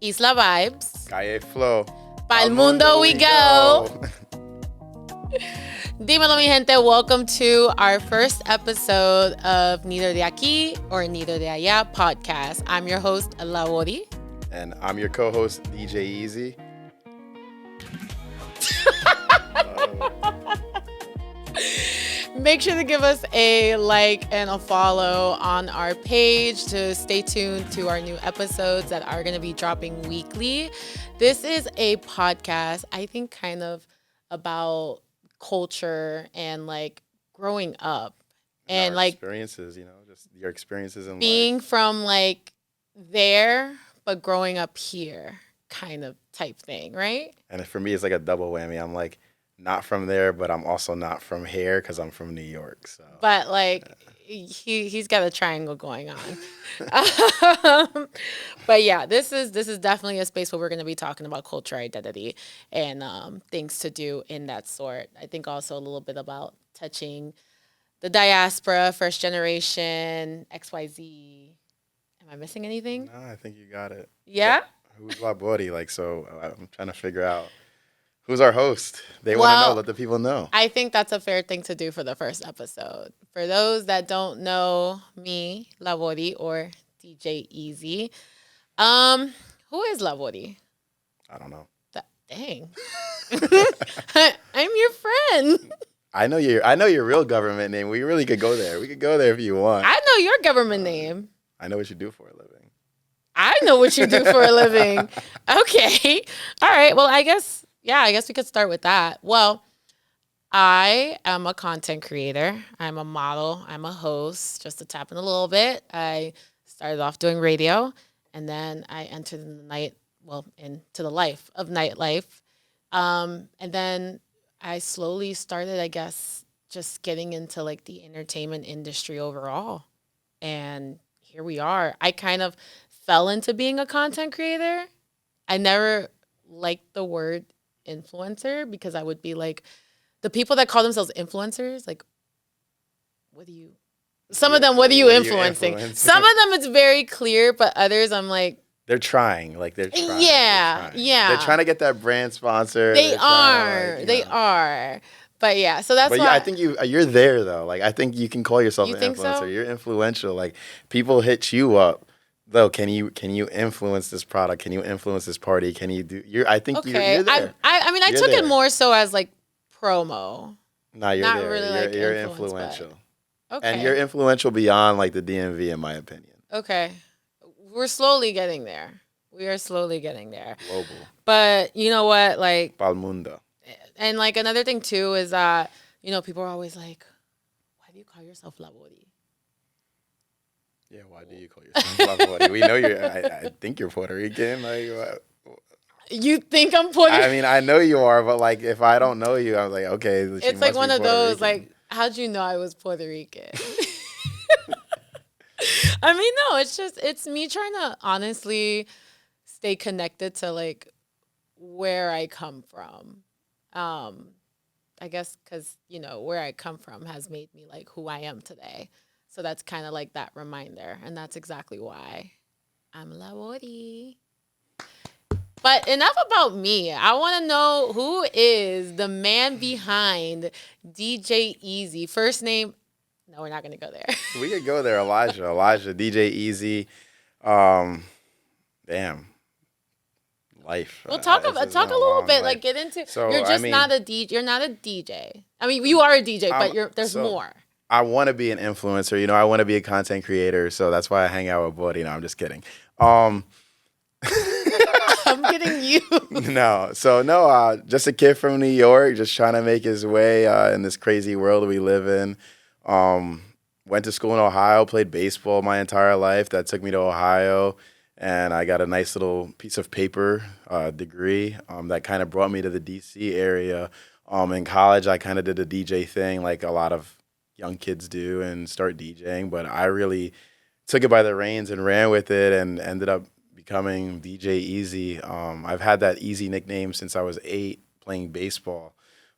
Isla Vibes. Calle Flow. Pa'l mundo we go. Dímelo, mi gente. Welcome to our first episode of Neither de Aquí or Neither de Allá podcast. I'm your host, Allá. And I'm your co-host, DJ Easy. Make sure to give us a like and a follow on our page to stay tuned to our new episodes that are going to be dropping weekly. This is a podcast, I think, kind of about culture and like growing up and like experiences, just your experiences in being life. From like there, but growing up here kind of type thing, right? And for me, it's like a double whammy. I'm like, not from there, but I'm also not from here because I'm from New York. So, but like he's got a triangle going on. But yeah, this is definitely a space where we're going to be talking about culture, identity, and things to do in that sort. I think also a little bit about touching the diaspora, first generation, XYZ. Am I missing anything? No, I think you got it. Yeah. Who's La Body? I'm trying to figure out. Who's our host? They want to know. Let the people know. I think that's a fair thing to do for the first episode. For those that don't know me, Labori, or DJ Easy, who is Labori? I don't know. Dang. I'm your friend. I know your real government name. We really could go there. We could go there if you want. I know your government name. I know what you do for a living. I know what you do for a living. Okay. All right. Well, I guess we could start with that. Well, I am a content creator. I'm a model. I'm a host. Just to tap in a little bit, I started off doing radio, and then I entered into the life of nightlife. And then I slowly started, I guess, just getting into like the entertainment industry overall. And here we are. I kind of fell into being a content creator. I never liked the word influencer because I would be like, the people that call themselves influencers, like, what are you influencing? Some of them it's very clear, but others I'm like, they're trying. Yeah. They're trying to get that brand sponsor. They are. But yeah, so that's why. I think you're there though. Like, I think you can call yourself an influencer. So? You're influential. Like, people hit you up. Though, can you influence this product? Can you influence this party? Can you do? I think okay. you're there. I took it more so as like promo. No, you're not there. Really you're like influential. Okay. And you're influential beyond like the DMV, in my opinion. Okay, we're slowly getting there. We are slowly getting there. Global. But you know what, like Pa'l mundo. And like another thing too is that people are always like, "Why do you call yourself La Body?" Yeah, why do you call yourself La Body? We know I think you're Puerto Rican. Like, what? You think I'm Puerto Rican? I mean, I know you are, but like, if I don't know you, I'm like, okay. It's like one of those, like, how'd you know I was Puerto Rican? I mean, no, it's me trying to honestly stay connected to like where I come from. I guess because, where I come from has made me like who I am today. So that's kind of like that reminder. And that's exactly why I'm La Body. But enough about me. I want to know who is the man behind DJ Easy. First name. No, we're not going to go there. We could go there. Elijah, DJ Easy. Damn. Life. Well, talk a little bit. Like, get into. So, you're just not a DJ. You're not a DJ. I mean, you are a DJ, but there's more. I want to be an influencer. I want to be a content creator. So that's why I hang out with Buddy. No, I'm just kidding. I'm kidding you. Just a kid from New York, just trying to make his way in this crazy world we live in. Went to school in Ohio, played baseball my entire life. That took me to Ohio, and I got a nice little piece of paper degree that kind of brought me to the D.C. area. In college, I kind of did a DJ thing like a lot of young kids do and start DJing, but I really took it by the reins and ran with it and ended up becoming DJ Easy. I've had that Easy nickname since I was 8 playing baseball.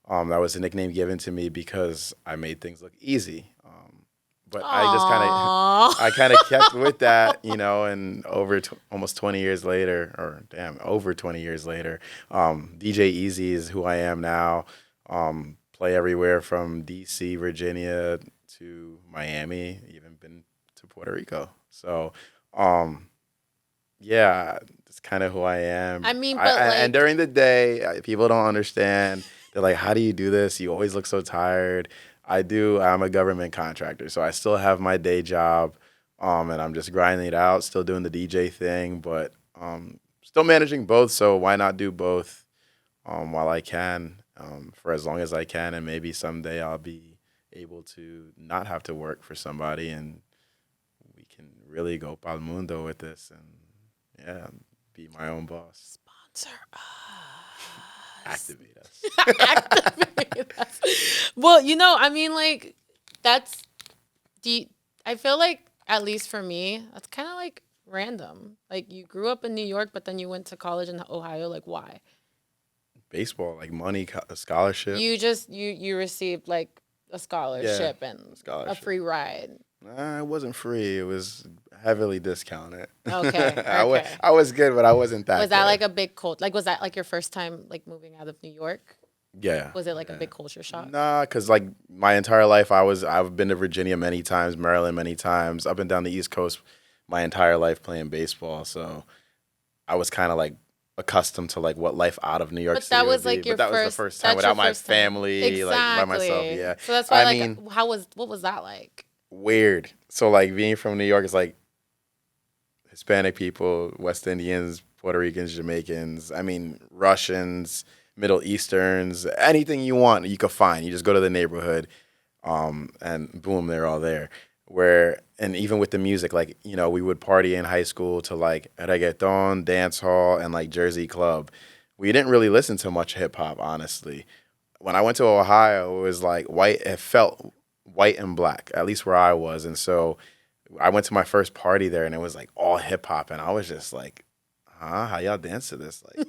That was a nickname given to me because I made things look easy. But Aww. I kind of kept with that, you know, and almost 20 years later, or damn, over 20 years later, DJ Easy is who I am now. Play everywhere from DC, Virginia to Miami, even been to Puerto Rico. So, yeah, that's kind of who I am. I mean, but and during the day, people don't understand. They're like, "How do you do this? You always look so tired." I do. I'm a government contractor, so I still have my day job, and I'm just grinding it out, still doing the DJ thing, but still managing both. So why not do both while I can, for as long as I can, and maybe someday I'll be able to not have to work for somebody, and we can really go pal mundo with this, and yeah, be my own boss. Sponsor Activate us. Activate us. Well, you know, I mean, like, that's I feel like, at least for me, that's kind of like random. Like, you grew up in New York, but then you went to college in Ohio. Like, why? Baseball, like money, a scholarship. You just you received like a scholarship and a free ride. It wasn't free. It was heavily discounted. Okay. I was good, but I wasn't that. Was that good. like a big like was that like your first time like moving out of New York? Yeah. Was it like a big culture shock? Nah, because like my entire life, I've been to Virginia many times, Maryland many times, up and down the East Coast, my entire life playing baseball. So I was kind of like accustomed to like what life out of New York City that was would like be. your But that was the first time without my family, like by myself. Yeah. So that's why, I like, mean, what was that like? weird. So like being from New York is like Hispanic people, West Indians, Puerto Ricans, Jamaicans. I mean, Russians, Middle Easterns, anything you want, you could find. You just go to the neighborhood, and boom, they're all there. And even with the music, like, you know, we would party in high school to like reggaeton, dance hall, and like Jersey club. We didn't really listen to much hip hop, honestly. When I went to Ohio, it was like white. It felt white and black, at least where I was, and so I went to my first party there, and it was like all hip hop, and I was just like, "Huh? How y'all dance to this?" Like,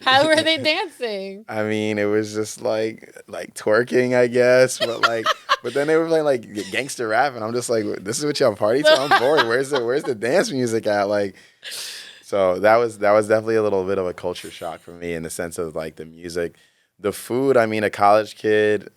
how were they dancing? I mean, it was just like twerking, I guess, but then they were playing like gangster rap, and I'm just like, "This is what y'all party to?" I'm bored. Where's the dance music at? Like, so that was definitely a little bit of a culture shock for me in the sense of like the music, the food. I mean, a college kid,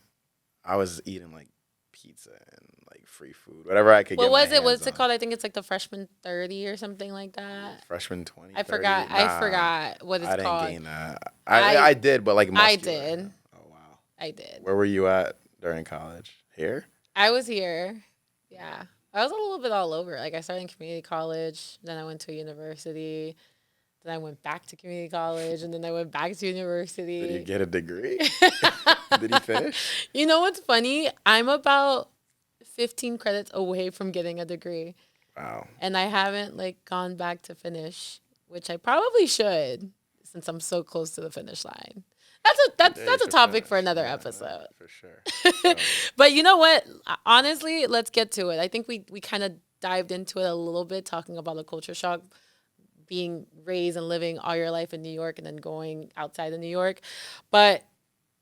I was eating like pizza and like free food, whatever I could get. What my was it? What's hands it called? I think it's like the freshman 30 or something like that. Freshman 20. I 30? forgot. Nah, I forgot what it's I called. didn't gain that. I did, but like muscular. I did. Oh wow. I did. Where were you at during college? Here? I was here. Yeah. I was a little bit all over. Like, I started in community college, then I went to a university, then I went back to community college, and then I went back to university. Did you get a degree? Did you finish? You know what's funny? I'm about 15 credits away from getting a degree. Wow. And I haven't like gone back to finish, which I probably should since I'm so close to the finish line. That's a topic for another episode. For sure. So, But you know what? Honestly, let's get to it. I think we kind of dived into it a little bit, talking about the culture shock, being raised and living all your life in New York and then going outside of New York. But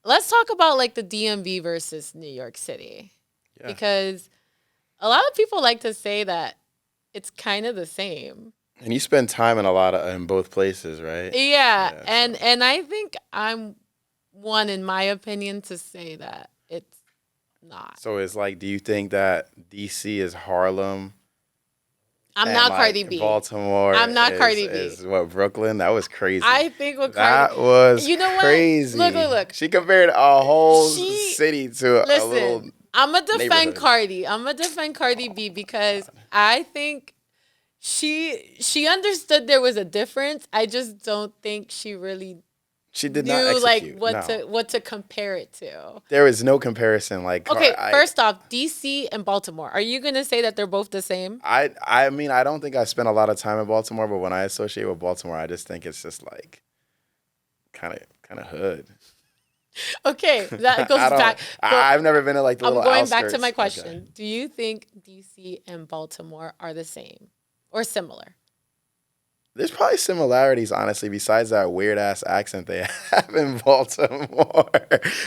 let's talk about like the DMV versus New York City. yeah. Because a lot of people like to say that it's kind of the same. And you spend time in both places, right? Yeah. And I think I'm one, in my opinion, to say that it's not. So it's like, do you think that DC is Harlem? I'm and not like Cardi B. Baltimore. I'm not Cardi B. Is what, Brooklyn? That was crazy. I think what that Cardi was You know what? crazy. Look. She compared a whole city to a little. Listen, I'm going to defend neighborhood. Cardi. I'm going to defend Cardi B because I think she understood there was a difference. I just don't think she really She did knew not execute. like what to compare it to. There is no comparison. Like, Okay, first off, DC and Baltimore. Are you gonna say that they're both the same? I mean, I don't think I spent a lot of time in Baltimore, but when I associate with Baltimore, I just think it's just like kind of hood. Okay, that goes back. I've never been to like the I'm little going outskirts. back to my question. Okay. Do you think DC and Baltimore are the same or similar? There's probably similarities, honestly, besides that weird ass accent they have in Baltimore.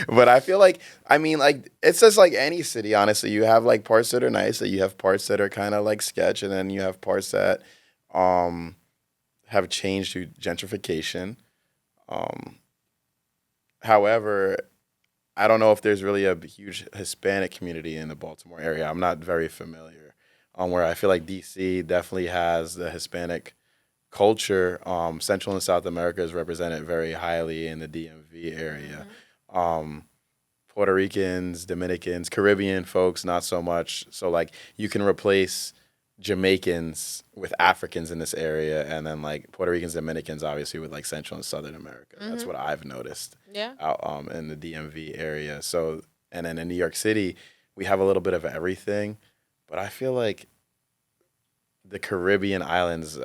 But I feel like, I mean, like, it's just like any city, honestly. You have like parts that are nice, that you have parts that are kind of like sketch, and then you have parts that um, have changed to gentrification. Um, However, I don't know if there's really a huge Hispanic community in the Baltimore area. I'm not very familiar. Where I feel like DC definitely has the Hispanic culture. Central and South America is represented very highly in the DMV area. Um, Puerto Ricans, Dominicans, Caribbean folks, not so much. So like you can replace Jamaicans with Africans in this area, and then like Puerto Ricans, Dominicans, obviously with like Central and Southern America. That's what I've noticed Yeah. out in the DMV area. So and then in New York City, we have a little bit of everything, but I feel like the Caribbean islands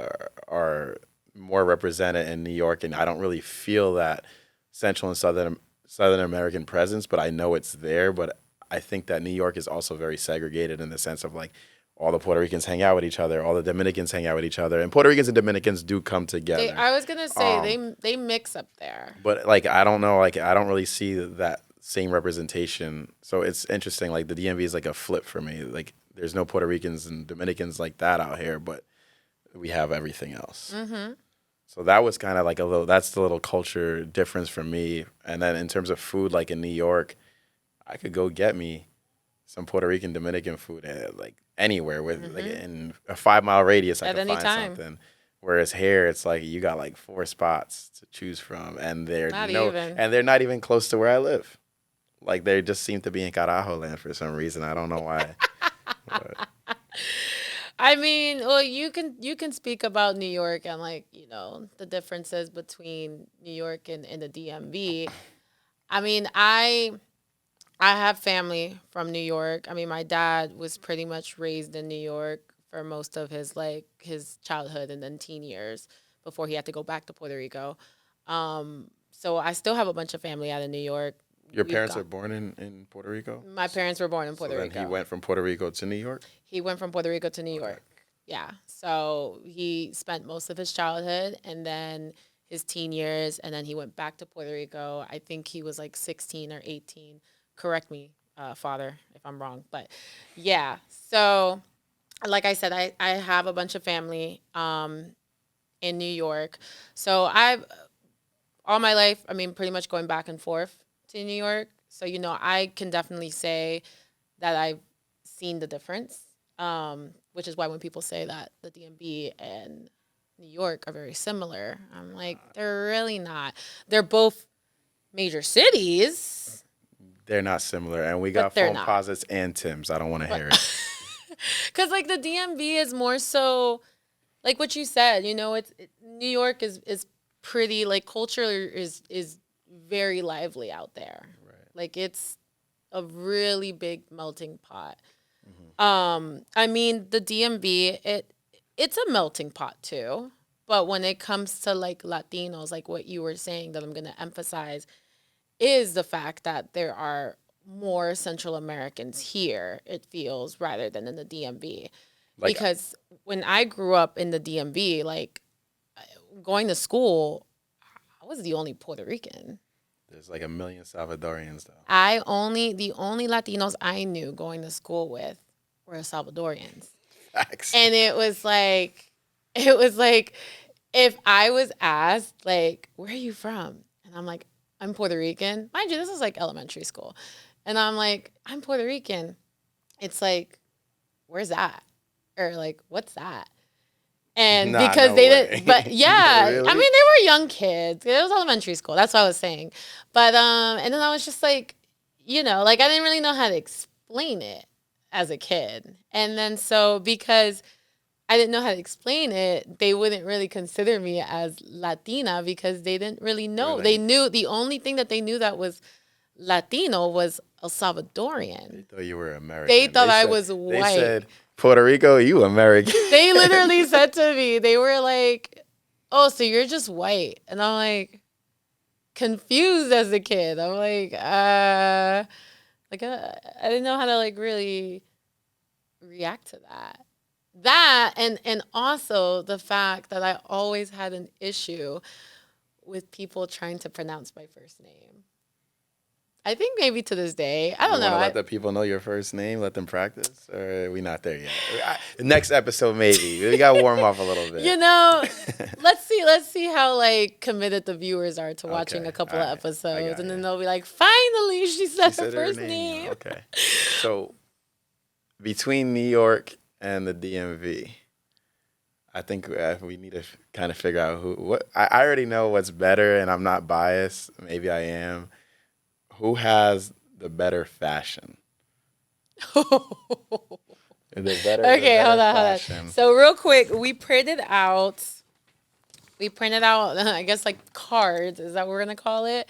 are more represented in New York, and I don't really feel that Central and Southern American presence, but I know it's there. But I think that New York is also very segregated in the sense of like all the Puerto Ricans hang out with each other, all the Dominicans hang out with each other, and Puerto Ricans and Dominicans do come together. I was gonna say they mix up there. But like I don't know, like I don't really see that same representation. So it's interesting. Like the DMV is like a flip for me. Like there's no Puerto Ricans and Dominicans like that out here, but we have everything else. So that was kind of like that's the little culture difference for me. And then in terms of food, like in New York, I could go get me some Puerto Rican, Dominican food at like anywhere with like in a 5 mile radius. I At could any find time. something. Whereas here, it's like you got like 4 spots to choose from, and Not even. they're not even close to where I live. Like they just seem to be in Carajo land for some reason. I don't know why. But I mean, well, you can speak about New York and like the differences between New York and the DMV. I mean, I have family from New York. I mean, my dad was pretty much raised in New York for most of his childhood and then teen years before he had to go back to Puerto Rico. So I still have a bunch of family out of New York. your parents are born in Puerto Rico? My parents were born in Puerto So then Rico. he went from Puerto Rico to New York? He went from Puerto Rico to New York. Yeah. So he spent most of his childhood and then his teen years, and then he went back to Puerto Rico. I think he was like 16 or 18. Correct me, Father, if I'm wrong. But yeah. So, like I said, I have a bunch of family in New York. So I've, all my life, I mean, pretty much going back and forth to New York. So, I can definitely say that I've seen the difference, which is why when people say that the DMV and New York are very similar, I'm like, they're really not. They're both major cities. They're not similar, and we got they're phone not. posits and Tims. I don't want to hear it. Because, like, the DMV is more so, like what you said, New York is pretty, like, culture is very lively out there. Right. Like, it's a really big melting pot. I mean, the DMV, it's a melting pot too. But when it comes to like Latinos, like what you were saying that I'm going to emphasize is the fact that there are more Central Americans here, it feels, rather than in the DMV. Like, Because when I grew up in the DMV, like going to school, I was the only Puerto Rican. there's like a million Salvadorians, though. The only Latinos I knew going to school with were Salvadorians. Facts. And it was like, if I was asked, like, where are you from? And I'm like, I'm Puerto Rican. Mind you, this is like elementary school. And I'm like, I'm Puerto Rican. It's like, where's that? Or like, what's that? And Nah, because no they way. didn't, but yeah, Really? I mean, they were young kids. It was elementary school. That's what I was saying. But, and then I was just like, like I didn't really know how to explain it as a kid. And then so because I didn't know how to explain it, they wouldn't really consider me as Latina because they didn't really know. Really? They knew the only thing that they knew that was Latino was El Salvadorian. They thought you were American. They thought I was white. They said, Puerto Rico, you American. They literally said to me, they were like, oh, so you're just white. And I'm like, confused as a kid. I'm like, I didn't know how to like really react to that. That and also the fact that I always had an issue with people trying to pronounce my first name. I think maybe to this day. I You don't know. want to let the people know your first name, let them practice, or are we not there yet? Next episode, maybe. We got to warm up a little bit. Let's see how like committed the viewers are to watching a couple of episodes, and then they'll be like, finally, she said her first name. Okay. So between New York and the DMV, I think we need to kind of figure out what. I already know what's better, and I'm not biased. Maybe I am. Who has the better fashion? Okay, hold on. So real quick, we printed out, I guess like cards. Is that what we're gonna call it?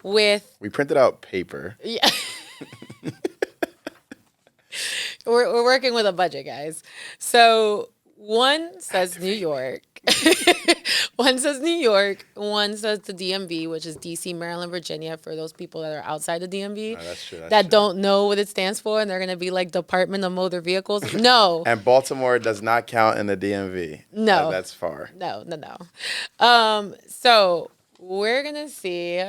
We printed out paper. Yeah. We're working with a budget, guys. So one says New York. One says New York. One says the DMV, which is DC, Maryland, Virginia, for those people that are outside the DMV. That's true. That don't know what it stands for, and they're going to be like Department of Motor Vehicles. No. And Baltimore does not count in the DMV. No. That's far. No. So we're going to see,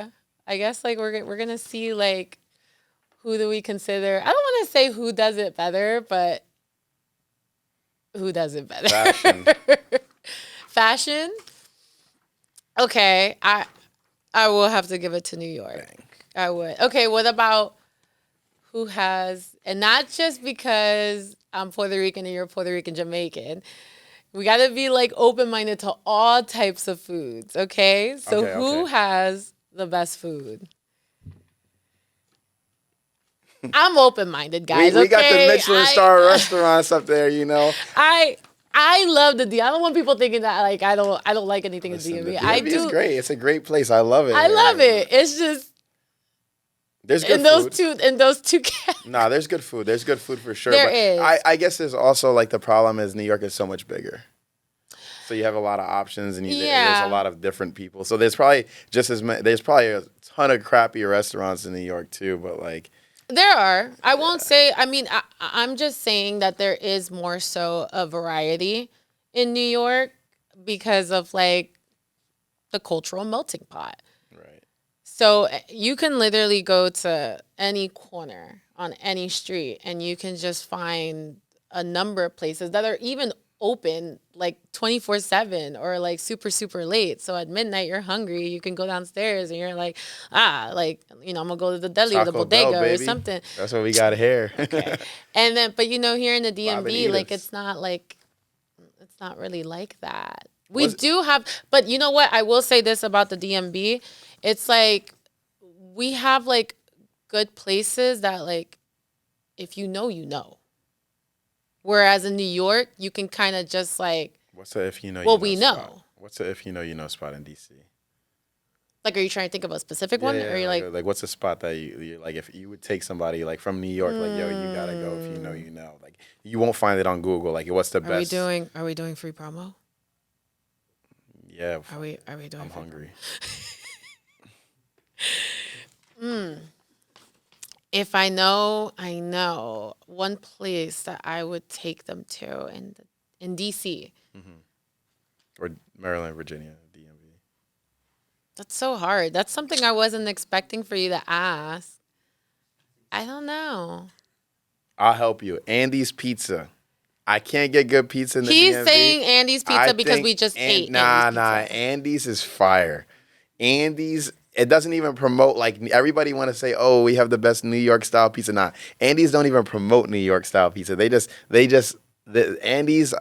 I guess like we're going to see like who do we consider, I don't want to say who does it better, but who does it better? Fashion? Okay, I will have to give it to New York. Dang. I would. Okay, what about who has, and not just because I'm Puerto Rican and you're Puerto Rican Jamaican. We got to be like open-minded to all types of foods, okay? So who has the best food? I'm open-minded, guys. We got the Michelin star restaurants up there, you know. I love the DMV. I don't want people thinking that like I don't like anything in DMV. I do. It's great. It's a great place. I love it. I love it. It's just there's good food. In those two Nah, there's good food. There's good food for sure. There is. I guess there's also like the problem is New York is so much bigger. So you have a lot of options and there's a lot of different people. So there's probably just as many. There's probably a ton of crappy restaurants in New York too. But like. There are. I won't say, I mean, I'm just saying that there is more so a variety in New York because of like the cultural melting pot. Right. So you can literally go to any corner on any street and you can just find a number of places that are even open like 24/7 or like super, super late. So at midnight, you're hungry. You can go downstairs and you're like, like, I'm going to go to the deli or the bodega or something. That's what we got here. Okay. And then, but here in the DMV, like, it's not really like that. We do have, but you know what? I will say this about the DMV. It's like, we have like good places that like, if you know, you know. Whereas in New York, you can kind of just like. What's the if you know? Well, we know. What's the if you know spot in DC? Like, are you trying to think of a specific one, or are you like what's a spot that you like? If you would take somebody like from New York, like yo, you gotta go. If you know, like you won't find it on Google. Like, what's the best? Are we doing free promo? Yeah. Are we doing? I'm hungry. If I know one place that I would take them to in DC. Or Maryland, Virginia, DMV. That's so hard. That's something I wasn't expecting for you to ask. I don't know. I'll help you. Andy's Pizza. I can't get good pizza in the DMV. He's saying Andy's Pizza because we just ate Andy's Pizza. Andy's is fire. Andy's, it doesn't even promote, like, everybody want to say, oh, we have the best New York style pizza. Nah, Andy's don't even promote New York style pizza. Andy's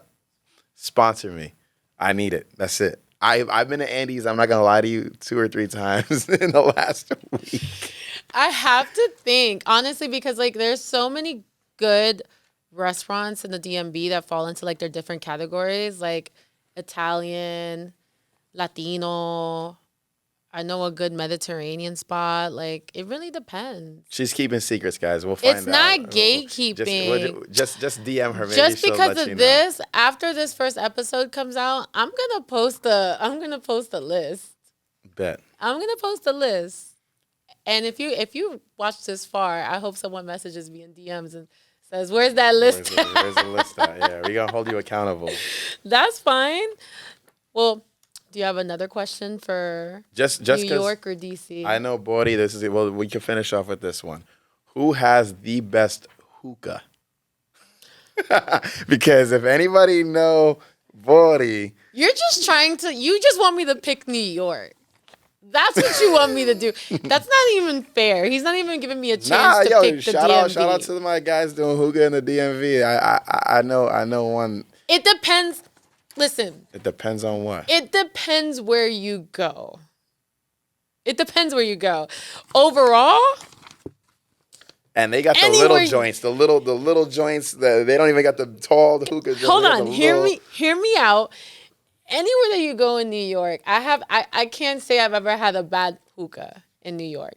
sponsor me. I need it. That's it. I've been to Andy's, I'm not going to lie to you, 2 or 3 times in the last week. I have to think, honestly, because, like, there's so many good restaurants in the DMV that fall into, like, their different categories, like Italian, Latino. I know a good Mediterranean spot. Like, it really depends. She's keeping secrets, guys. We'll find out. It's not gatekeeping. Just DM her. Maybe just she'll because let of you this, after this first episode comes out, I'm gonna post a list. Bet. I'm gonna post a list. And if you watch this far, I hope someone messages me in DMs and Says, where's that list? Where's the list at? Yeah, we're going to hold you accountable. That's fine. Well, do you have another question for Just New York or DC? I know, Bori, this is it. Well, we can finish off with this one. Who has the best hookah? Because if anybody know Bori, you just want me to pick New York. That's what you want me to do. That's not even fair. He's not even giving me a chance to pick the DMV. Shout out to my guys doing hookah in the DMV. I know one. It depends. Listen. It depends on what? It depends where you go. Overall. And they got the little joints, the little joints that they don't even got the tall hookah joints. Hold on, hear me out. Anywhere that you go in New York, I can't say I've ever had a bad hookah in New York.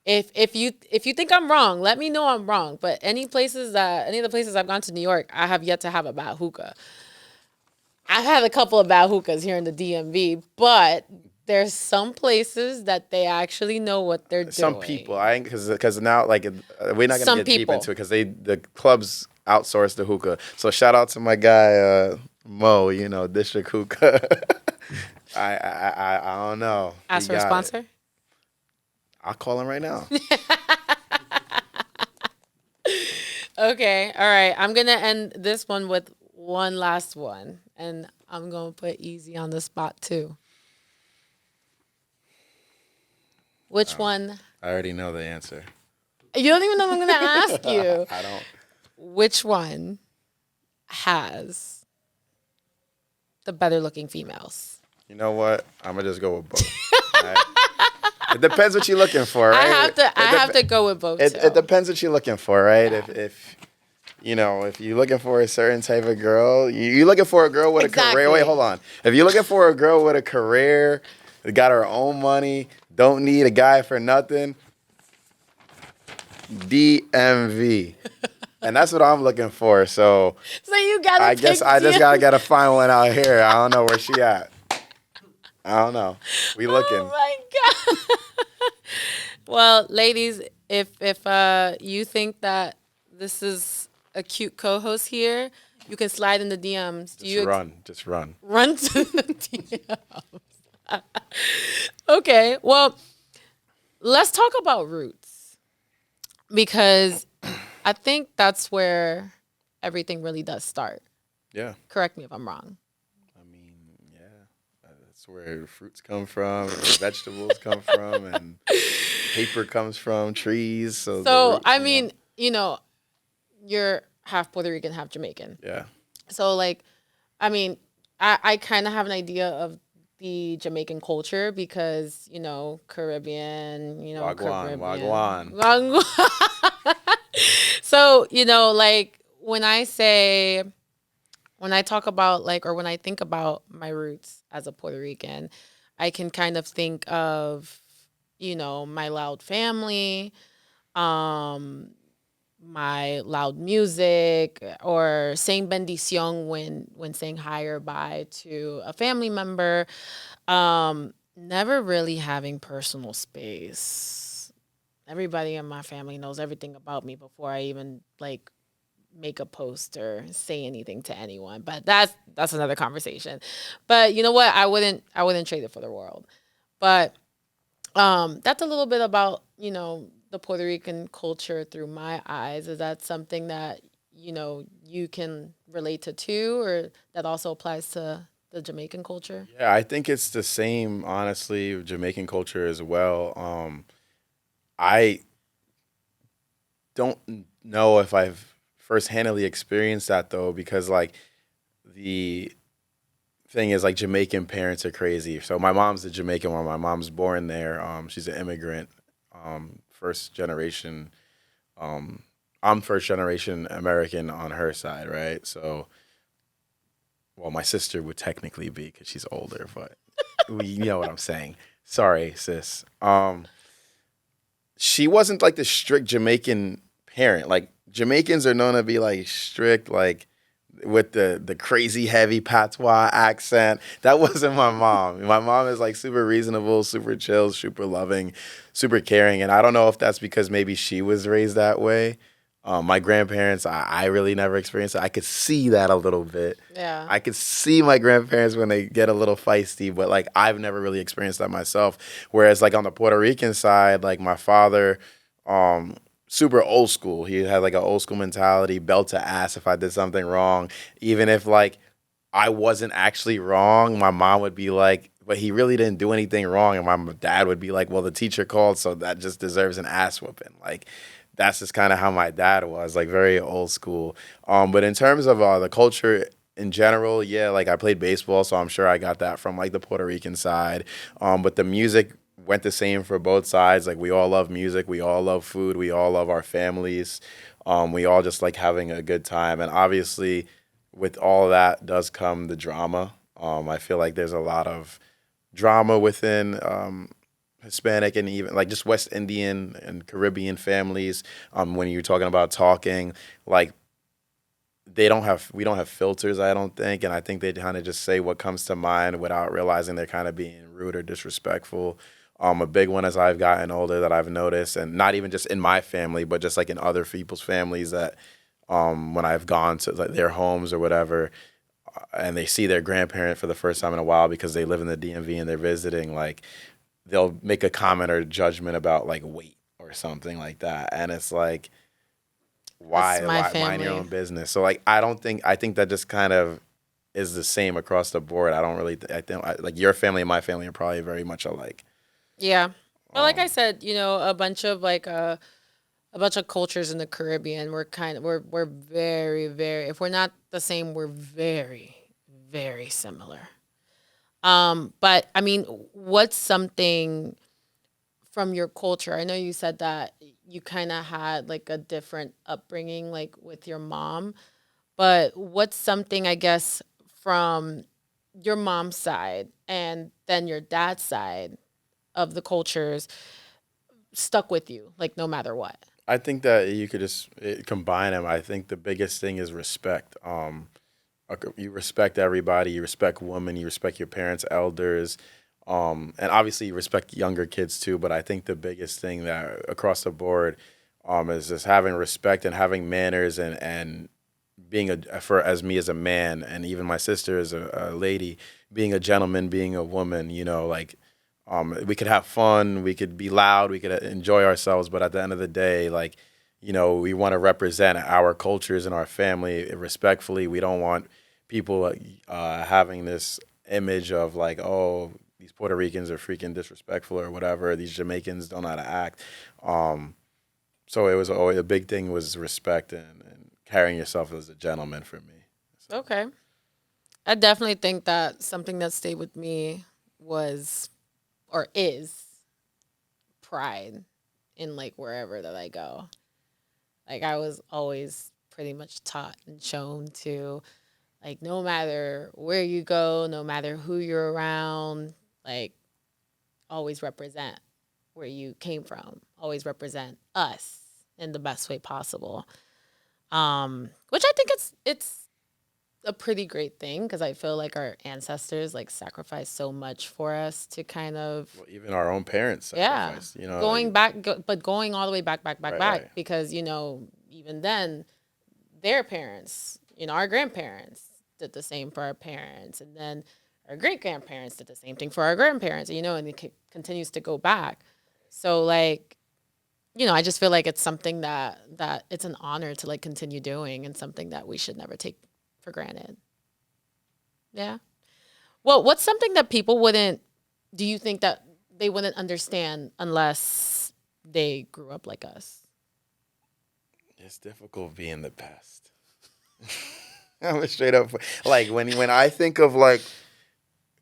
If you think I'm wrong, let me know I'm wrong. But any of the places I've gone to New York, I have yet to have a bad hookah. I've had a couple of bad hookahs here in the DMV, but there's some places that they actually know what they're doing. Some people, because now like we're not gonna get deep into it because the clubs outsource the hookah. So shout out to my guy Mo, District Hookah. I don't know. Ask for a sponsor. I'll call him right now. Okay, all right. I'm gonna end this one with one last one, and I'm gonna put Easy on the spot too. Which one? I already know the answer. You don't even know what I'm going to ask you. I don't. Which one has the better looking females? You know what? I'm going to just go with both. Right? It depends what you're looking for, right? I have to go with both. It depends what you're looking for, right? Yeah. If you're looking for a certain type of girl, you're looking for a girl with a career. Wait, hold on. If you're looking for a girl with a career, got her own money, don't need a guy for nothing, DMV. And that's what I'm looking for. So you gotta I guess I just gotta find one out here. I don't know where she at. I don't know. We looking. Oh my God. Well, ladies, if you think that this is a cute co-host here, you can slide in the DMs. Just run. Run to the DMs. Okay, well, let's talk about roots, because I think that's where everything really does start. Yeah. Correct me if I'm wrong. I mean, yeah, that's where fruits come from, vegetables come from, and paper comes from trees. So roots, I mean, you're half Puerto Rican, half Jamaican. Yeah. So I kind of have an idea of the Jamaican culture because, Caribbean, Wagwan. So, when I talk about or when I think about my roots as a Puerto Rican, I can kind of think of, my loud family, my loud music, or saying bendición when saying hi or bye to a family member. Never really having personal space. Everybody in my family knows everything about me before I even make a post or say anything to anyone. But that's another conversation. But you know what? I wouldn't trade it for the world. But that's a little bit about, the Puerto Rican culture through my eyes. Is that something that, you can relate to too, or that also applies to the Jamaican culture? Yeah, I think it's the same, honestly, Jamaican culture as well. I don't know if I've first-handedly experienced that, though, because, the thing is, Jamaican parents are crazy. So my mom's a Jamaican one. My mom's born there. She's an immigrant, first generation. I'm first generation American on her side, right? So, well, my sister would technically be because she's older, but you know what I'm saying. Sorry, sis. She wasn't the strict Jamaican parent. Jamaicans are known to be strict, with the crazy heavy patois accent. That wasn't my mom. My mom is super reasonable, super chill, super loving, super caring. And I don't know if that's because maybe she was raised that way. My grandparents, I really never experienced it. I could see that a little bit. Yeah. I could see my grandparents when they get a little feisty, but like I've never really experienced that myself. Whereas like on the Puerto Rican side, like my father, um, super old school. He had like an old school mentality, belt to ass if I did something wrong. Even if like I wasn't actually wrong, my mom would be like, but he really didn't do anything wrong. And my dad would be like, well, the teacher called, so that just deserves an ass whooping. Like, that's just kind of how my dad was, like very old school. But in terms of the culture in general, yeah, like I played baseball, so I'm sure I got that from like the Puerto Rican side. But the music went the same for both sides. Like we all love music, we all love food, we all love our families. We all just like having a good time, and obviously with all that does come the drama. I feel like there's a lot of drama within Hispanic and even like just West Indian and Caribbean families. When you're talking about talking, like we don't have filters, I don't think, and I think they kind of just say what comes to mind without realizing they're kind of being rude or disrespectful. A big one as I've gotten older that I've noticed, and not even just in my family, but just like in other people's families that when I've gone to like their homes or whatever, and they see their grandparent for the first time in a while because they live in the DMV and they're visiting, like they'll make a comment or judgment about like weight or something like that, and it's like, That's my why mind your family. own business? So like I think that just kind of is the same across the board. I don't really I think like your family and my family are probably very much alike. Yeah. But like I Um, said, a bunch of cultures in the Caribbean, we're very, very, if we're not the same, we're very, very similar. But I mean, what's something from your culture? I know you said that you kind of had like a different upbringing, like with your mom, but what's something, I guess, from your mom's side and then your dad's side of the cultures stuck with you, like no matter what? I think that you could just combine them. I think the biggest thing is respect. You respect everybody. You respect women. You respect your parents, elders, and obviously you respect younger kids too. But I think the biggest thing that across the board is just having respect and having manners and being for as me as a man and even my sister as a lady, being a gentleman, being a woman. You know, like we could have fun, we could be loud, we could enjoy ourselves, but at the end of the day, like, you know, we want to represent our cultures and our family respectfully. We don't want people having this image of like, oh, these Puerto Ricans are freaking disrespectful or whatever. These Jamaicans don't know how to act. Um, so it was always a big thing was respect and carrying yourself as a gentleman for me. So. Okay. I definitely think that something that stayed with me was or is pride in like wherever that I go. Like I was always pretty much taught and shown to like no matter where you go, no matter who you're around, like always represent where you came from. Always represent us in the best way possible. Which I think it's a pretty great thing because I feel like our ancestors like sacrificed so much for us to kind of Well, even our own parents yeah sacrificed, you know, going back but going all the way right, right. because even then their parents, our grandparents did the same for our parents, and then our great grandparents did the same thing for our grandparents, and it continues to go back. So like, I just feel like it's something that it's an honor to like continue doing and something that we should never take for granted. Yeah. Well, what's something that people wouldn't do you think that they wouldn't understand unless they grew up like us? It's difficult being the best. I'm a straight up like when I think of like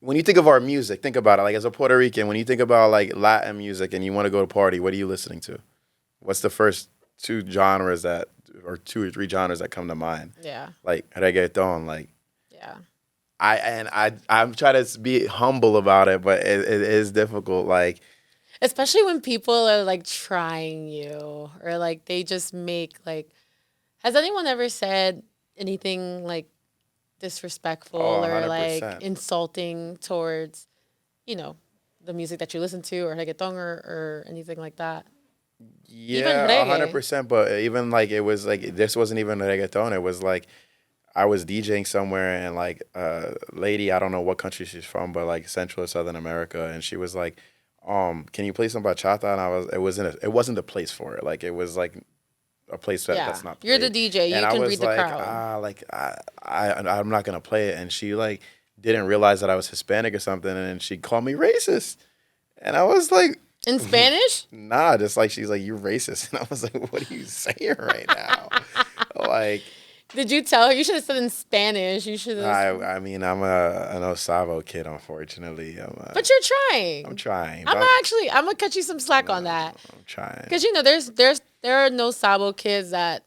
when you think of our music, think about it. Like as a Puerto Rican, when you think about like Latin music and you want to go to party, what are you listening to? What's the first two genres that or two or three genres that come to mind? Yeah. Like reggaeton, like Yeah. I'm trying to be humble about it, but it is difficult. Like Especially when people are like trying you or like they just make like has anyone ever said anything like oh, disrespectful or like 100%. insulting towards, you know, the music that you listen to or reggaeton or anything like that? Even Yeah, reggae. 100%. But even like it was like this wasn't even reggaeton. It was like I was DJing somewhere and like a lady, I don't know what country she's from, but like Central or Southern America, and she was like, can you play some bachata? And it wasn't the place for it. Like it was like a place Yeah. that's not You're the played. DJ. And You I can was read the like, crowd. I'm not gonna play it. And she like didn't realize that I was Hispanic or something, and she called me racist. And I was like, In Spanish? nah, just like she's like, you racist. And I was like, what are you saying right now? Like, Did you tell her? You should have said in Spanish. You should have. I mean, I'm an Osavo kid, unfortunately. But you're trying. I'm trying. I'm But gonna cut you some slack on that. I'm trying. Because there are no Sabo kids that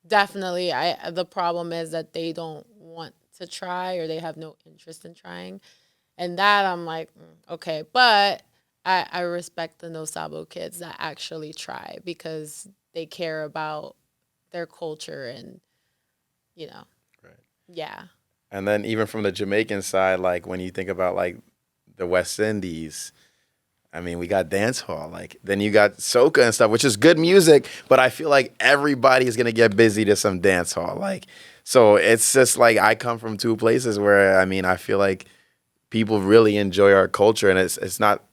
definitely the problem is that they don't want to try or they have no interest in trying. And that I'm like, okay. But I respect the no Sabo kids that actually try because they care about their culture and Right. yeah. And then even from the Jamaican side, like when you think about like the West Indies, I mean, we got dance hall. Like then you got soca and stuff, which is good music, but I feel like everybody is gonna get busy to some dance hall. Like so, it's just like I come from two places where I mean, I feel like people really enjoy our culture, and it's not.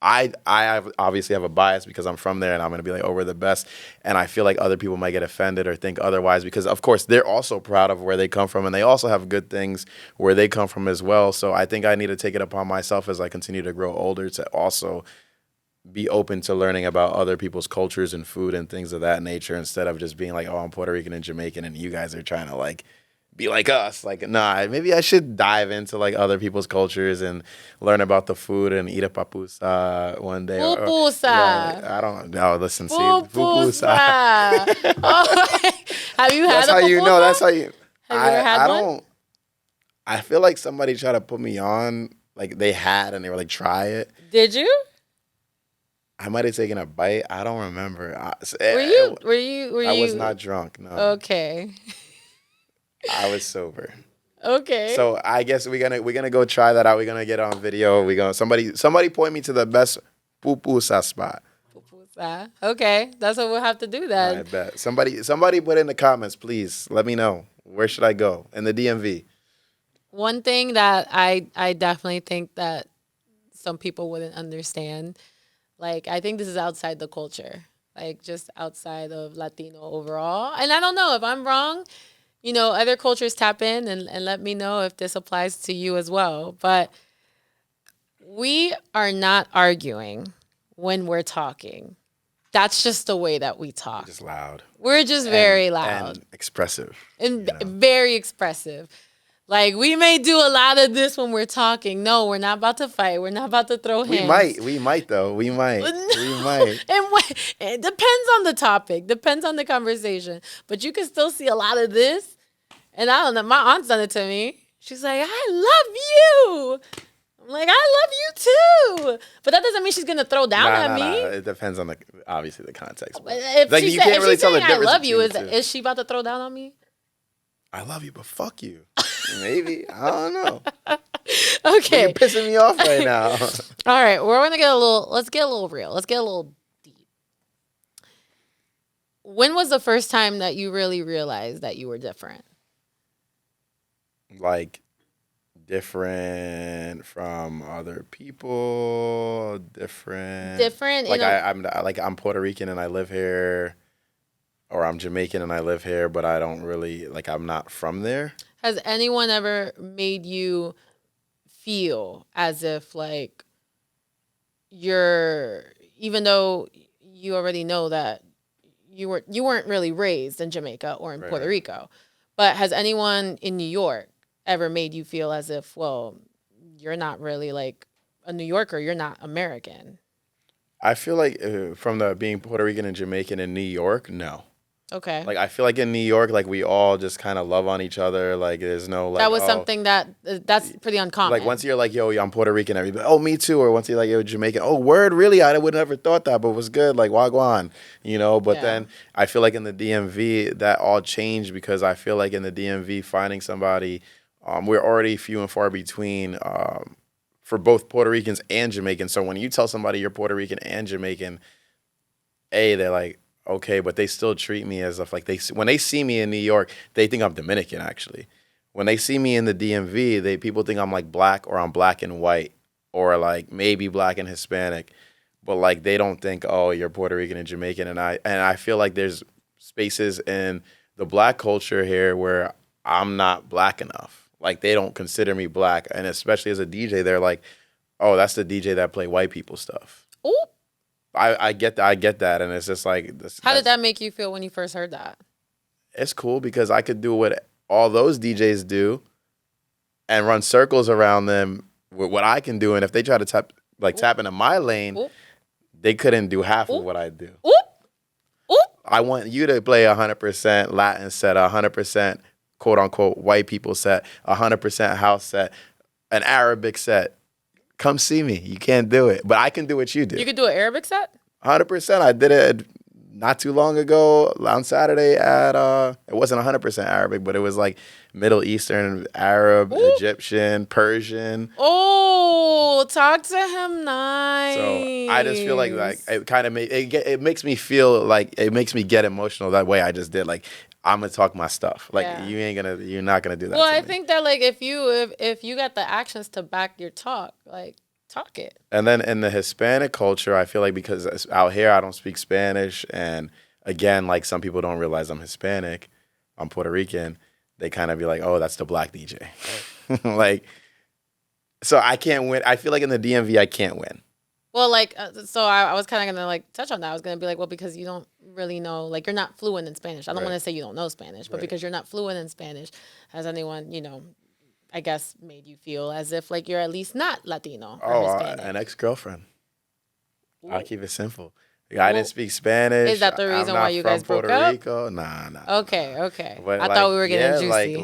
Obviously have a bias because I'm from there, and I'm gonna be like, oh, we're the best, and I feel like other people might get offended or think otherwise because, of course, they're also proud of where they come from, and they also have good things where they come from as well. So I think I need to take it upon myself as I continue to grow older to also be open to learning about other people's cultures and food and things of that nature instead of just being like, oh, I'm Puerto Rican and Jamaican, and you guys are trying to like be like us. Like, nah, maybe I should dive into like other people's cultures and learn about the food and eat a papusa one day. Pupusa. Yeah, I don't know. Listen, see, Pupusa. pupusa. Oh, have you had That's a how you know. pupusa? That's how you. Have you ever had I one? don't. I feel like somebody tried to put me on. Like they had, and they were like, try it. Did you? I might have taken a bite. I don't remember. Were I you? was not drunk. No, Okay. I was sober. Okay. So I guess we're gonna go try that out. We're gonna get on video. We gonna somebody point me to the best pupusa spot. Pupusa. Okay. That's what we'll have to do I then. bet somebody put in the comments, please. Let me know where should I go in the DMV. One thing that I definitely think that some people wouldn't understand, like I think this is outside the culture, like just outside of Latino overall. And I don't know if I'm wrong. Other cultures tap in and let me know if this applies to you as well. But we are not arguing when we're talking. That's just the way that we talk. Just loud. We're just very loud and expressive. and very expressive. Like we may do a lot of this when we're talking. No, we're not about to fight. We're not about to throw hands. We might though. We might. And it depends on the topic, depends on the conversation. But you can still see a lot of this. And I don't know, my aunt's done it to me. She's like, I love you. I'm like, I love you too. But that doesn't mean she's gonna throw down at me. It depends on obviously the context. But if like she you said, can't if really she's tell the saying I difference. love you, between the two. is she about to throw down on me? I love you, but fuck you. Maybe. I don't know. Okay. You're pissing me off right now. All right, let's get a little real. Let's get a little deep. When was the first time that you really realized that you were different? Like different from other people, different. Like I'm Puerto Rican and I live here, or I'm Jamaican and I live here, but I don't really like I'm not from there. Has anyone ever made you feel as if like even though you already know that you weren't really raised in Jamaica or in Puerto Rico, but has anyone in New York ever made you feel as if, well, you're not really like a New Yorker, you're not American? I feel like from the being Puerto Rican and Jamaican in New York, no. Okay. Like I feel like in New York, like we all just kind of love on each other. Like there's no like that was something that's pretty uncommon. Like once you're like, yo, I'm Puerto Rican, everybody, oh, me too. Or once you're like, yo, Jamaican, oh, word, really? I would never thought that, but it was good. Like wagwan, But then I feel like in the DMV that all changed because I feel like in the DMV finding somebody, we're already few and far between for both Puerto Ricans and Jamaicans. So when you tell somebody you're Puerto Rican and Jamaican, they're like, okay, but they still treat me as if like when they see me in New York, they think I'm Dominican actually. When they see me in the DMV, people think I'm like black or I'm black and white or like maybe black and Hispanic, but like they don't think, oh, you're Puerto Rican and Jamaican. And I feel like there's spaces in the black culture here where I'm not black enough. Like they don't consider me black, and especially as a DJ, they're like, oh, that's the DJ that play white people stuff. Ooh. I get that. I get that, and it's just like How did that make you feel when you first heard that? It's cool because I could do what all those DJs do, and run circles around them with what I can do. And if they try to tap into my lane, they couldn't do half of what I do. I want you to play 100% Latin set, 100% quote unquote white people set, 100% house set, an Arabic set. Come see me. You can't do it, but I can do what you do. You could do an Arabic set? 100%. I did it not too long ago on Saturday at, it wasn't 100% Arabic, but it was like Middle Eastern, Arab, Egyptian, Persian. Oh, talk to him nice. So I just feel like it kind of it makes me feel like it makes me get emotional that way. I just did like I'm gonna talk my stuff. Like you're not gonna do that. Well, I think that like if you got the actions to back your talk, like talk it. And then in the Hispanic culture, I feel like because out here I don't speak Spanish, and again, like some people don't realize I'm Hispanic, I'm Puerto Rican. They kind of be like, oh, that's the black DJ. Like, so I can't win. I feel like in the DMV I can't win. Well, like, so I was kind of going to, like, touch on that. I was going to be like, well, because you don't really know, like, you're not fluent in Spanish. I don't want to say you don't know Spanish, but because you're not fluent in Spanish, has anyone, I guess, made you feel as if, like, you're at least not Latino or Hispanic? An ex-girlfriend. I'll keep it simple. I didn't speak Spanish. Is that the reason why you guys broke Puerto up? Rico. Nah. Okay. But I thought we were getting juicy.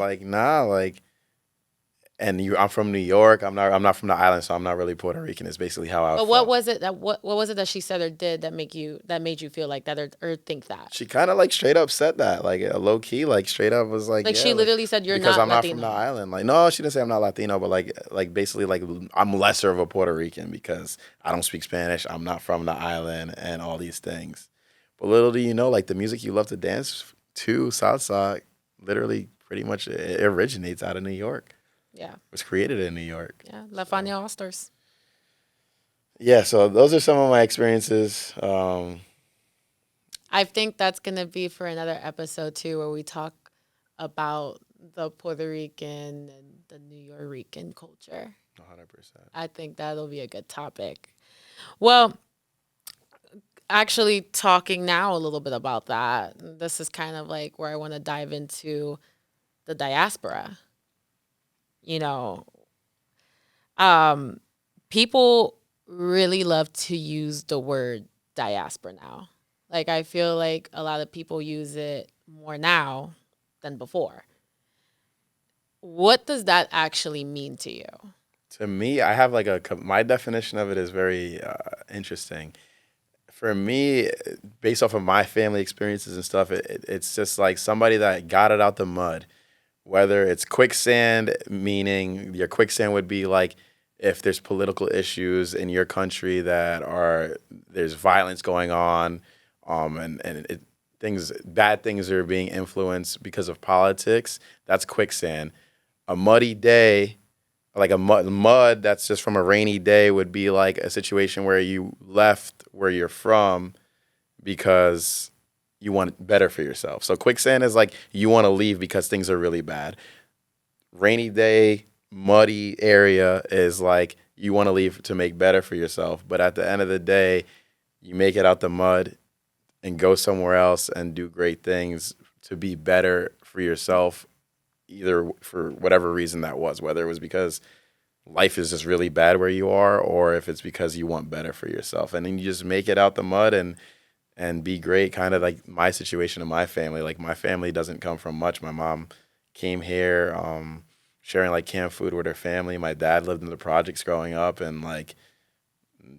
And I'm from New York. I'm not from the island, so I'm not really Puerto Rican. It's basically how I. But what was it that she said or did that made you feel like that or think that? She kind of like straight up said that, like low key, like straight up was like. Like she literally said you're because not I'm Latino. Not from the island. Like no, she didn't say I'm not Latino, but like basically like I'm lesser of a Puerto Rican because I don't speak Spanish. I'm not from the island and all these things. But little do you know, like the music you love to dance to, salsa, literally pretty much it originates out of New York. Yeah. It was created in New York. Yeah, La Fania All-Stars. Yeah, so those are some of my experiences. I think that's going to be for another episode, too, where we talk about the Puerto Rican and the New York culture. 100%. I think that'll be a good topic. Well, actually talking now a little bit about that, this is kind of like where I want to dive into the diaspora. People really love to use the word diaspora now. Like, I feel like a lot of people use it more now than before. What does that actually mean to you? To me, I have my definition of it is very interesting. For me, based off of my family experiences and stuff, it's just like somebody that got it out the mud. Whether it's quicksand, meaning your quicksand would be like if there's political issues in your country there's violence going on, bad things are being influenced because of politics. That's quicksand. A muddy day, like a mud that's just from a rainy day, would be like a situation where you left where you're from because you want better for yourself. So quicksand is like you want to leave because things are really bad. Rainy day, muddy area is like you want to leave to make better for yourself. But at the end of the day, you make it out the mud and go somewhere else and do great things to be better for yourself, either for whatever reason that was, whether it was because life is just really bad where you are or if it's because you want better for yourself. And then you just make it out the mud and be great, kind of like my situation in my family. Like my family doesn't come from much. My mom came here sharing like canned food with her family. My dad lived in the projects growing up, and like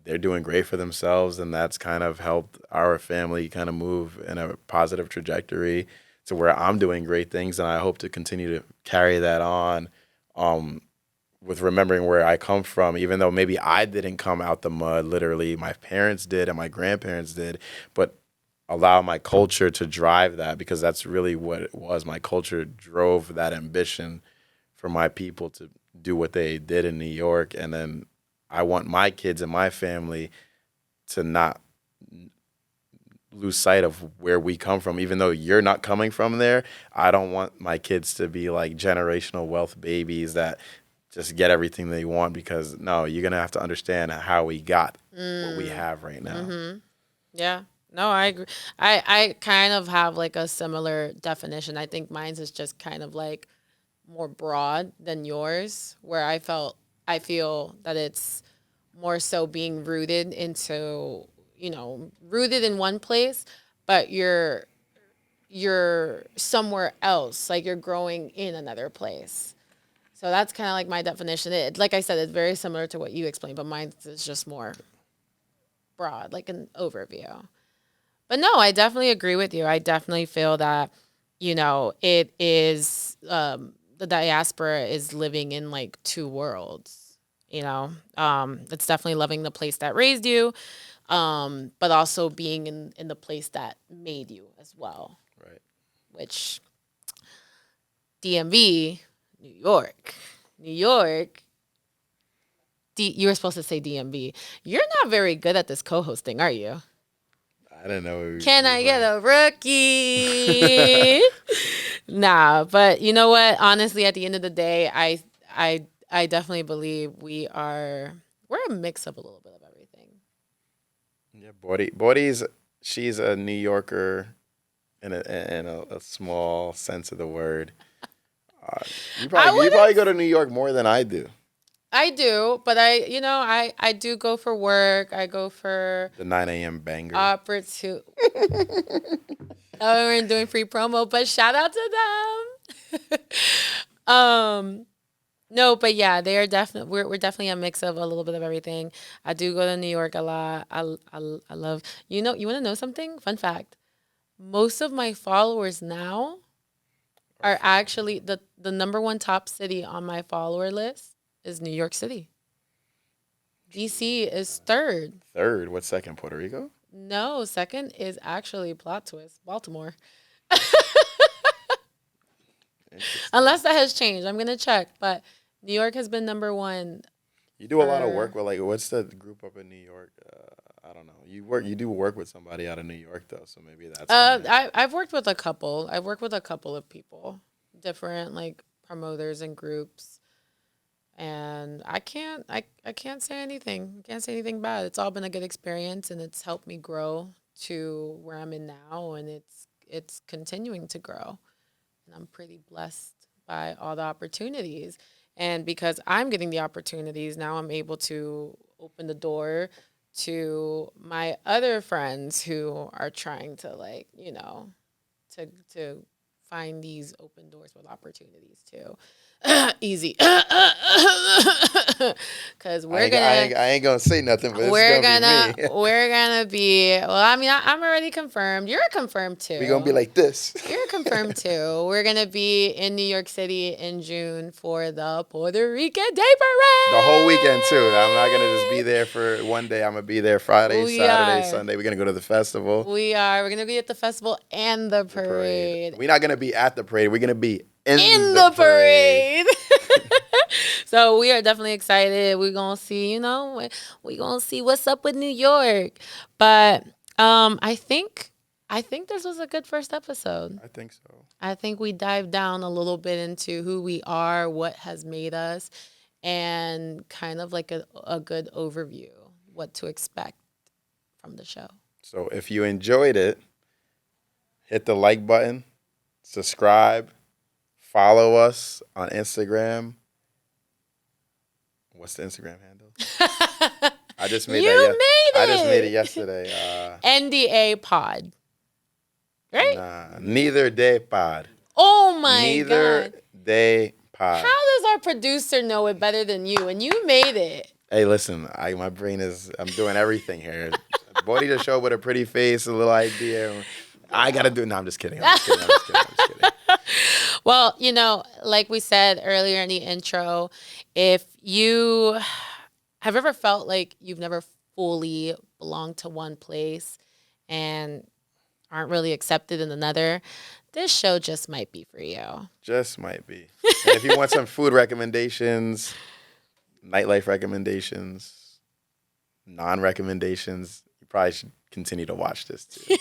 they're doing great for themselves, and that's kind of helped our family kind of move in a positive trajectory to where I'm doing great things, and I hope to continue to carry that on with remembering where I come from, even though maybe I didn't come out the mud, literally. My parents did and my grandparents did, but allow my culture to drive that, because that's really what it was. My culture drove that ambition for my people to do what they did in New York. And then I want my kids and my family to not lose sight of where we come from. Even though you're not coming from there, I don't want my kids to be like generational wealth babies that just get everything they want, because no, you're going to have to understand how we got what we have right now. Yeah. No, I agree. I kind of have like a similar definition. I think mine's is just kind of like more broad than yours, where I feel that it's more so being rooted into, rooted in one place, but you're somewhere else, like you're growing in another place. So that's kind of like my definition. Like I said, it's very similar to what you explained, but mine is just more broad, like an overview. But no, I definitely agree with you. I definitely feel that, it is, the diaspora is living in like two worlds, it's definitely loving the place that raised you, but also being in the place that made you as well. Right. Which DMV, New York, you were supposed to say DMV. You're not very good at this co-hosting, are you? I didn't know. Can I get a rookie? Nah, but you know what? Honestly, at the end of the day, I definitely believe we're a mix of a little bit of everything. Yeah, Bodhi's, she's a New Yorker in a small sense of the word. You probably go to New York more than I do. I do, but I do go for work. I go for the 9 a.m. banger. Opportunity. Oh, we're doing free promo, but shout out to them. No, but yeah, they are definitely. We're definitely a mix of a little bit of everything. I do go to New York a lot. I love. You want to know something? Fun fact: most of my followers now are actually the number one top city on my follower list is New York City. DC is third. Third? What's second? Puerto Rico? No, second is actually, plot twist, Baltimore. Unless that has changed. I'm going to check. But New York has been number one. You do a lot of work with, like, what's the group up in New York? I don't know. You do work with somebody out of New York, though, so maybe that's... I've worked with a couple. I've worked with a couple of people. Different, like, promoters and groups. And I can't say anything. I can't say anything bad. It's all been a good experience, and it's helped me grow to where I'm in now, and it's continuing to grow. And I'm pretty blessed by all the opportunities. And because I'm getting the opportunities, now I'm able to open the door to my other friends who are trying to, like, to find these open doors with opportunities too. Easy. Because I ain't gonna say nothing, but we're gonna be well, I mean, I'm already confirmed. You're confirmed too. We're gonna be like this. You're confirmed too. We're gonna be in New York City in June for the Puerto Rican Day Parade. The whole weekend too. I'm not gonna just be there for one day. I'm gonna be there Friday, Saturday, Sunday. We're gonna go to the festival. We're gonna be at the festival and the parade. We're not gonna be at the parade. We're gonna be in the parade. So we are definitely excited. We're gonna see, we're gonna see what's up with New York. But I think this was a good first episode. I think so. I think we dived down a little bit into who we are, what has made us, and kind of like a good overview, what to expect from the show. So if you enjoyed it, hit the like button, subscribe, follow us on Instagram. What's the Instagram handle? I just made I just made it yesterday. NDA Pod. Right? Nah, Neither Day Pod. Oh my Neither God. Day Pod. How does our producer know it better than you? And you made it. Hey, listen, my brain I'm doing everything here. Bodhi just showed with a pretty face, a little idea. I got to do it. No, I'm just kidding. I'm just kidding. Well, like we said earlier in the intro, if you have ever felt like you've never fully belonged to one place, and aren't really accepted in another, this show just might be for you. Just might be. And if you want some food recommendations, nightlife recommendations, non-recommendations, you probably should continue to watch this too.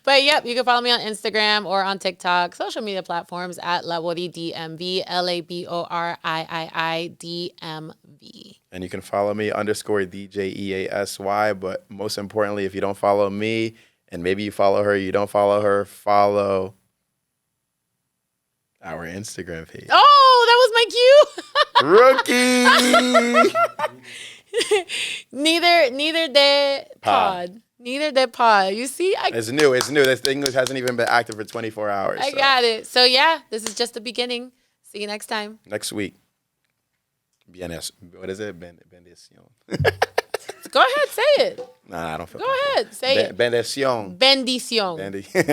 But yep, you can follow me on Instagram or on TikTok, social media platforms at LaBoriDMV, LABORIIIDMV. And you can follow me _DJEASY. But most importantly, if you don't follow me, and maybe you follow her, you don't follow her, follow our Instagram page. Oh, that was my cue. Rookie! Neither de pod. Neither de pod. You see? It's new. This English hasn't even been active for 24 hours. I got it. So yeah, this is just the beginning. See you next time. Next week. What is it? Bendición. Go ahead, say it. Nah, I don't feel Go ahead, say it. Bendición. Bendición. Bendición.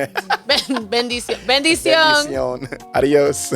Bendición. Bendición. Bendición. Adios.